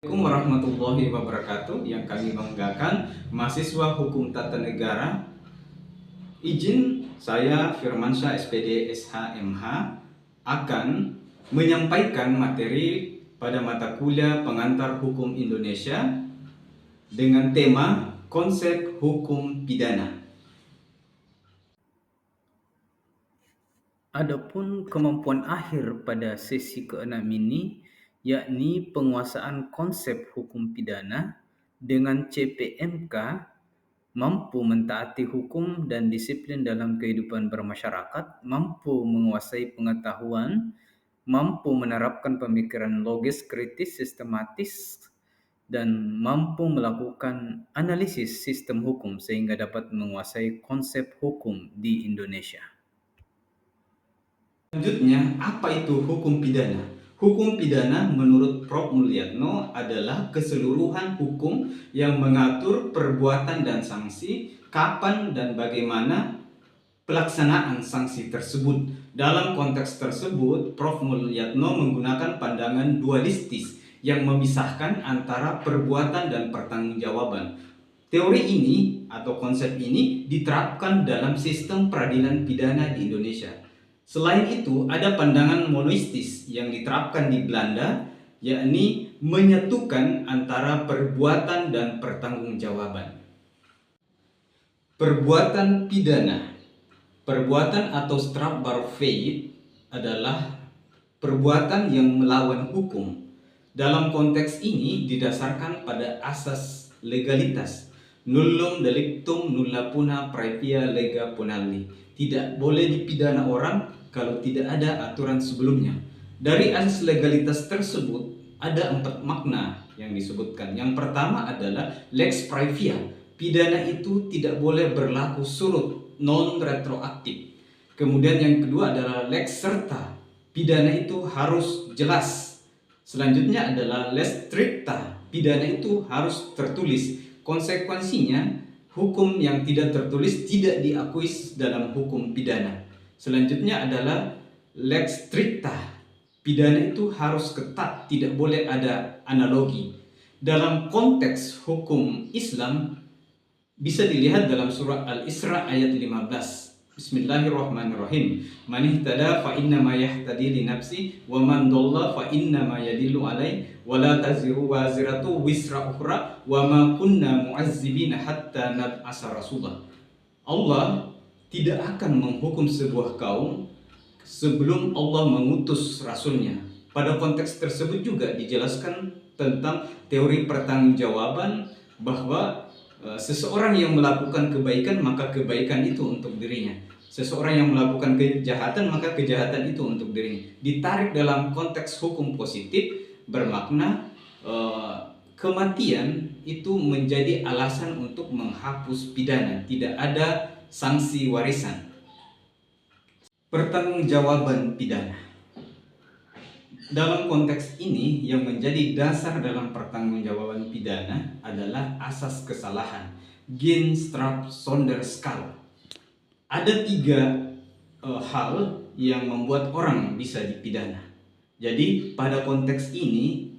Assalamualaikum warahmatullahi wabarakatuh. Yang kami banggakan, mahasiswa Hukum Tata Negara. Izin saya Firmansyah SPD SHMH akan menyampaikan materi pada mata kuliah pengantar hukum Indonesia dengan tema konsep hukum pidana. Adapun kemampuan akhir pada sesi ke-6 ini, yakni penguasaan konsep hukum pidana dengan CPMK, mampu mentaati hukum dan disiplin dalam kehidupan bermasyarakat, mampu menguasai pengetahuan, mampu menerapkan pemikiran logis, kritis, sistematis, dan mampu melakukan analisis sistem hukum sehingga dapat menguasai konsep hukum di Indonesia. Selanjutnya, apa itu hukum pidana? Hukum pidana menurut Prof. Mulyatno adalah keseluruhan hukum yang mengatur perbuatan dan sanksi, kapan dan bagaimana pelaksanaan sanksi tersebut. Dalam konteks tersebut, Prof. Mulyatno menggunakan pandangan dualistis yang memisahkan antara perbuatan dan pertanggungjawaban. Teori ini atau konsep ini diterapkan dalam sistem peradilan pidana di Indonesia. Selain itu, ada pandangan monoistis yang diterapkan di Belanda, yakni menyatukan antara perbuatan dan pertanggungjawaban. Perbuatan pidana. Perbuatan atau strafbaar feit adalah perbuatan yang melawan hukum. Dalam konteks ini didasarkan pada asas legalitas. Nullum delictum nulla puna praevia lega punalli. Tidak boleh dipidana orang kalau tidak ada aturan sebelumnya. Dari asas legalitas tersebut ada 4 makna yang disebutkan. Yang pertama adalah lex praevia. Pidana itu tidak boleh berlaku surut, non retroaktif. Kemudian yang kedua adalah lex serta. Pidana itu harus jelas. Selanjutnya adalah lex stricta. Pidana itu harus tertulis. Konsekuensinya, hukum yang tidak tertulis tidak diakui dalam hukum pidana. Selanjutnya adalah lex stricta. Pidana itu harus ketat, tidak boleh ada analogi. Dalam konteks hukum Islam bisa dilihat dalam surah Al-Isra ayat 15. Bismillahirrahmanirrahim. Man ihtada fa innama yahtadi li nafsi wa man dhalla fa innama yadillu alai wa la taziru waziratu wisra ukhra wa ma kunna mu'azzibina hatta nab'asa rasulah. Allah tidak akan menghukum sebuah kaum sebelum Allah mengutus rasulnya. Pada konteks tersebut juga dijelaskan tentang teori pertanggungjawaban bahwa seseorang yang melakukan kebaikan maka kebaikan itu untuk dirinya. Seseorang yang melakukan kejahatan maka kejahatan itu untuk dirinya. Ditarik dalam konteks hukum positif bermakna kematian itu menjadi alasan untuk menghapus pidana. Tidak ada sanksi warisan. Pertanggungjawaban pidana. Dalam konteks ini yang menjadi dasar dalam pertanggungjawaban pidana adalah asas kesalahan, Gen Straf Sonderskal. Ada 3 hal yang membuat orang bisa dipidana. Jadi pada konteks ini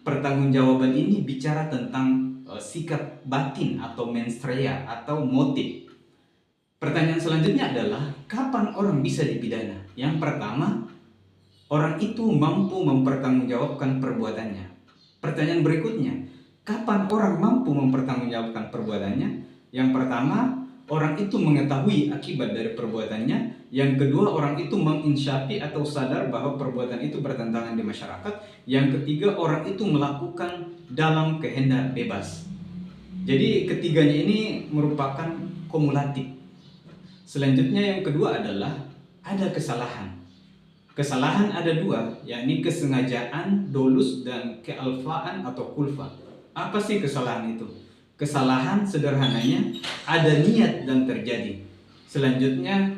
pertanggungjawaban ini bicara tentang sikap batin atau mens rea atau motif. Pertanyaan selanjutnya adalah kapan orang bisa dipidana? Yang pertama, orang itu mampu mempertanggungjawabkan perbuatannya. Pertanyaan berikutnya, kapan orang mampu mempertanggungjawabkan perbuatannya? Yang pertama, orang itu mengetahui akibat dari perbuatannya. Yang kedua, orang itu menginsyafi atau sadar bahwa perbuatan itu bertentangan di masyarakat. Yang ketiga, orang itu melakukan dalam kehendak bebas. Jadi ketiganya ini merupakan kumulatif. Selanjutnya yang kedua adalah ada kesalahan. Kesalahan ada 2, yakni kesengajaan, dolus, dan kealfaan atau kulfa. Apa sih kesalahan itu? Kesalahan sederhananya ada niat dan terjadi. Selanjutnya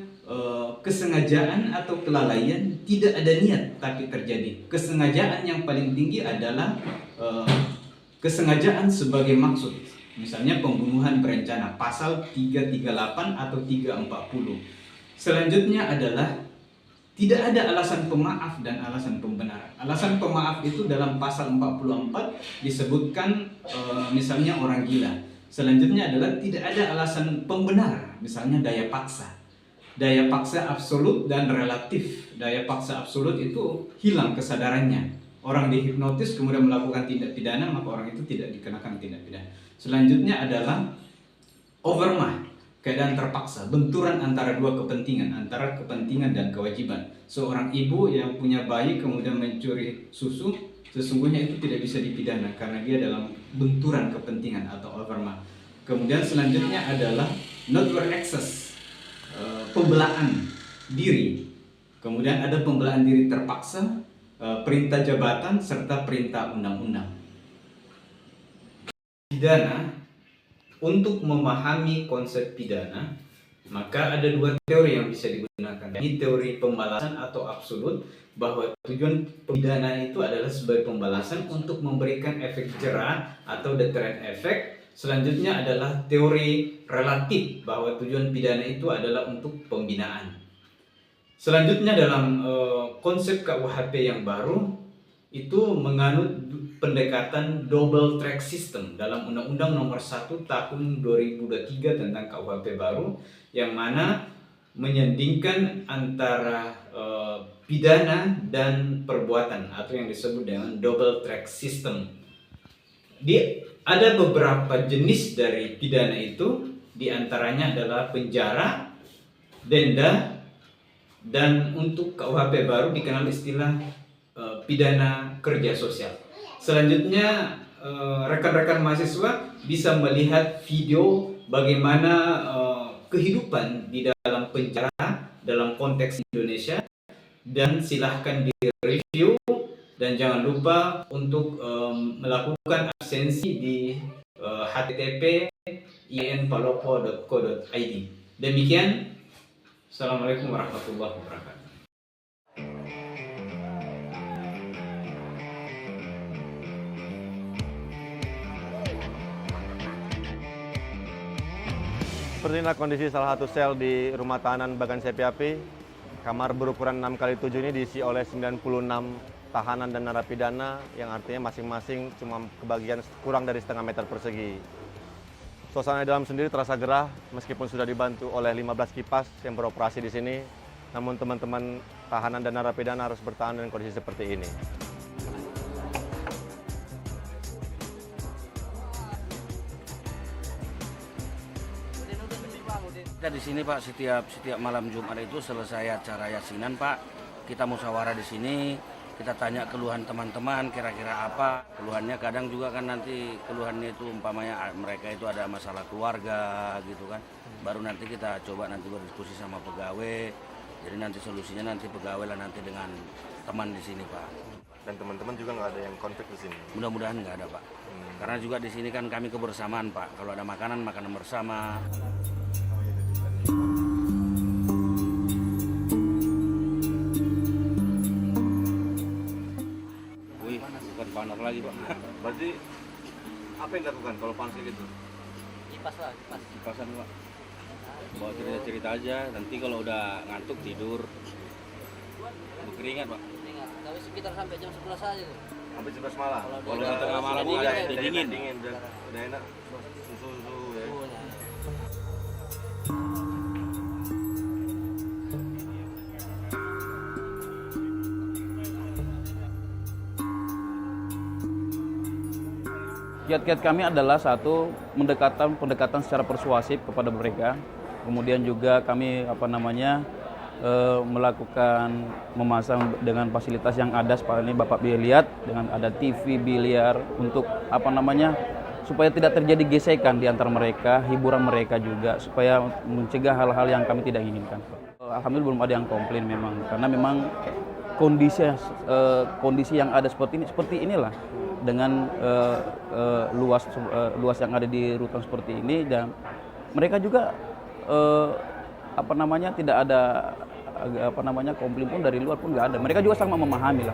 kesengajaan atau kelalaian tidak ada niat tapi terjadi. Kesengajaan yang paling tinggi adalah kesengajaan sebagai maksud. Misalnya pembunuhan berencana, pasal 338 atau 340. Selanjutnya adalah Tidak ada alasan pemaaf dan alasan pembenaran. Alasan pemaaf itu dalam pasal 44 disebutkan misalnya orang gila. Selanjutnya adalah tidak ada alasan pembenar, misalnya daya paksa. Daya paksa absolut dan relatif. Daya paksa absolut itu hilang kesadarannya. Orang dihipnotis kemudian melakukan tindak pidana, maka orang itu tidak dikenakan tindak pidana. Selanjutnya adalah overmah. Keadaan terpaksa, benturan antara dua kepentingan, antara kepentingan dan kewajiban. Seorang ibu yang punya bayi kemudian mencuri susu, sesungguhnya itu tidak bisa dipidana karena dia dalam benturan kepentingan atau overmah. Kemudian selanjutnya adalah not excess, pembelaan diri. Kemudian ada pembelaan diri terpaksa, perintah jabatan serta perintah undang-undang. Pidana. Untuk memahami konsep pidana, maka ada dua teori yang bisa digunakan. Ini teori pembalasan atau absolut, bahwa tujuan pidana itu adalah sebagai pembalasan untuk memberikan efek jera atau deterrent effect. Selanjutnya adalah teori relatif, bahwa tujuan pidana itu adalah untuk pembinaan. Selanjutnya dalam konsep KUHP yang baru, itu menganut pendekatan double track system dalam Undang-Undang Nomor 1 Tahun 2023 tentang KUHP baru, yang mana menyandingkan antara pidana dan perbuatan atau yang disebut dengan double track system. Ada beberapa jenis dari pidana itu, diantaranya adalah penjara, denda, dan untuk KUHP baru dikenal istilah pidana kerja sosial. Selanjutnya rekan-rekan mahasiswa bisa melihat video bagaimana kehidupan di dalam penjara dalam konteks Indonesia, dan silahkan di-review dan jangan lupa untuk melakukan absensi di http://inpalopo.co.id. Demikian, Assalamualaikum warahmatullahi wabarakatuh. Seperti inilah kondisi salah satu sel di rumah tahanan Bagan Sepi Api. Kamar berukuran 6x7 ini diisi oleh 96 tahanan dan narapidana, yang artinya masing-masing cuma kebagian kurang dari setengah meter persegi. Suasana di dalam sendiri terasa gerah meskipun sudah dibantu oleh 15 kipas yang beroperasi di sini. Namun teman-teman tahanan dan narapidana harus bertahan dengan kondisi seperti ini. Kita di sini Pak, setiap malam Jumat itu selesai acara yasinan Pak, kita musyawarah di sini, kita tanya keluhan teman-teman kira-kira apa keluhannya. Kadang juga kan nanti keluhannya itu umpamanya mereka itu ada masalah keluarga gitu kan, baru nanti kita coba nanti berdiskusi sama pegawai. Jadi nanti solusinya nanti pegawai lah nanti dengan teman di sini Pak. Dan teman-teman juga nggak ada yang konflik di sini? Mudah-mudahan nggak ada Pak. Karena juga di sini kan kami kebersamaan Pak. Kalau ada makanan bersama. Wih, bukan panas lagi Pak. Berarti apa yang dilakukan kalau panas gitu? Kipas lah, kipasan Pak. Bawa cerita-cerita aja, nanti kalau udah ngantuk tidur. Berkeringat Pak. Tapi sekitar sampai jam 11 aja tuh. Sampai 11 malam? Kalau udah tengah malam udah dingin. Udah enak, susu ya. Kiat-kiat kami adalah satu, pendekatan secara persuasif kepada mereka. Kemudian juga kami melakukan memasang dengan fasilitas yang ada seperti ini Bapak bisa lihat, dengan ada TV, biliar untuk supaya tidak terjadi gesekan di antara mereka, hiburan mereka juga supaya mencegah hal-hal yang kami tidak inginkan. Alhamdulillah belum ada yang komplain memang, karena memang kondisi yang ada seperti inilah, dengan luas yang ada di rutan seperti ini, dan mereka juga tidak ada komplain pun dari luar pun nggak ada. Mereka juga sangat memahami lah.